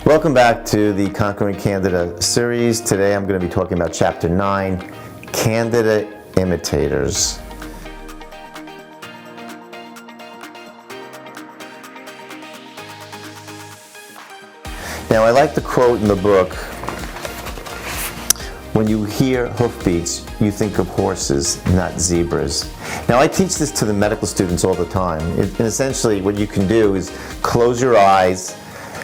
Welcome back to the Conquering Candida series. Today I'm going to be talking about Chapter 9, Candida Imitators. Now I like the quote in the book, "When you hear hoofbeats, you think of horses, not zebras." Now I teach this to the medical students all the time. And essentially what you can do is close your eyes,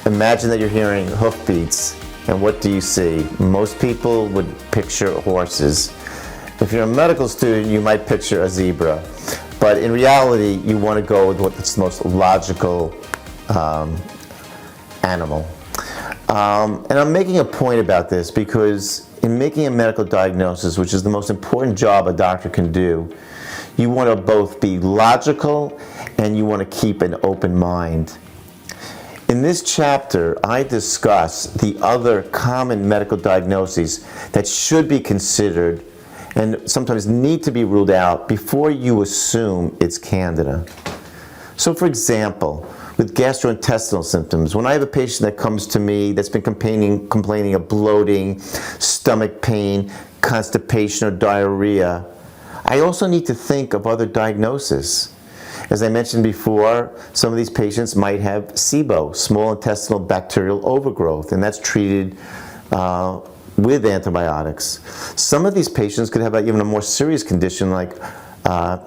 imagine that you're hearing hoofbeats, and what do you see? Most people would picture horses. If you're a medical student, you might picture a zebra. But in reality, you want to go with what's the most logical animal. And I'm making a point about this because in making a medical diagnosis, which is the most important job a doctor can do, you want to both be logical and you want to keep an open mind. In this chapter, I discuss the other common medical diagnoses that should be considered and sometimes need to be ruled out before you assume it's Candida. So for example, with gastrointestinal symptoms, when I have a patient that comes to me that's been complaining of bloating, stomach pain, constipation, or diarrhea, I also need to think of other diagnoses. As I mentioned before, some of these patients might have SIBO, small intestinal bacterial overgrowth, and that's treated with antibiotics. Some of these patients could have even a more serious condition like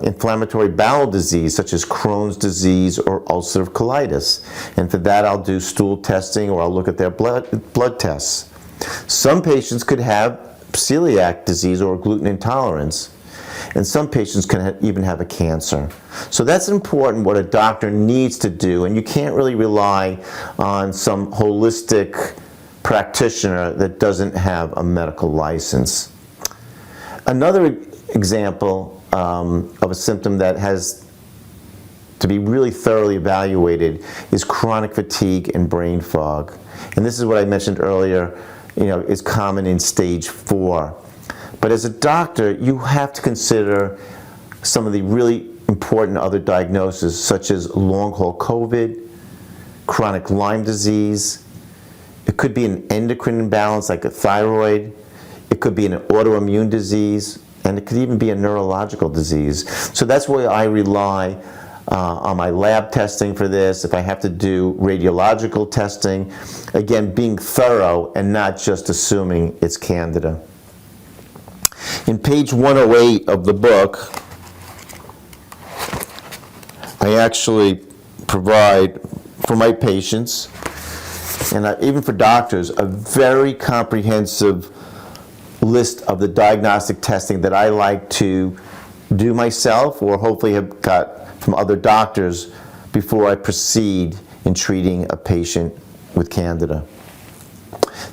inflammatory bowel disease, such as Crohn's disease or ulcerative colitis. And for that, I'll do stool testing or I'll look at their blood tests. Some patients could have celiac disease or gluten intolerance. And some patients can even have a cancer. So that's important what a doctor needs to do, and you can't really rely on some holistic practitioner that doesn't have a medical license. Another example of a symptom that has to be really thoroughly evaluated is chronic fatigue and brain fog. And this is what I mentioned earlier, is common in stage 4. But as a doctor, you have to consider some of the really important other diagnoses, such as long-haul COVID, chronic Lyme disease. It could be an endocrine imbalance like a thyroid. It could be an autoimmune disease, and it could even be a neurological disease. So that's why I rely on my lab testing for this. If I have to do radiological testing, again, being thorough and not just assuming it's Candida. In page 108 of the book, I actually provide for my patients, and even for doctors, a very comprehensive list of the diagnostic testing that I like to do myself or hopefully have got from other doctors before I proceed in treating a patient with Candida.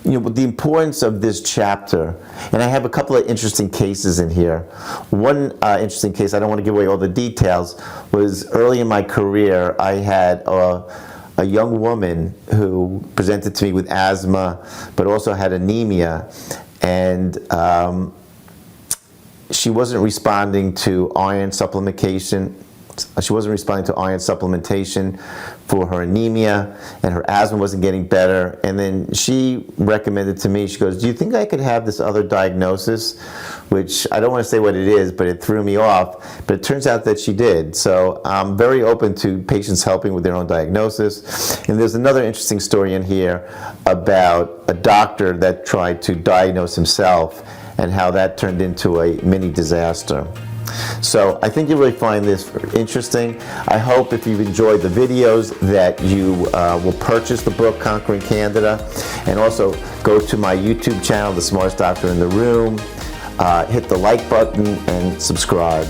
The importance of this chapter, and I have a couple of interesting cases in here. One interesting case, I don't want to give away all the details, was early in my career, I had a young woman who presented to me with asthma, but also had anemia, and she wasn't responding to iron supplementation. She wasn't responding to iron supplementation for her anemia, and her asthma wasn't getting better. And then she recommended to me, she goes, "Do you think I could have this other diagnosis?" Which I don't want to say what it is, but it threw me off. But it turns out that she did. So I'm very open to patients helping with their own diagnosis. And there's another interesting story in here about a doctor that tried to diagnose himself and how that turned into a mini disaster. So I think you'll really find this interesting. I hope if you've enjoyed the videos that you will purchase the book, Conquering Candida, and also go to my YouTube channel, The Smartest Doctor in the Room, hit the like button and subscribe.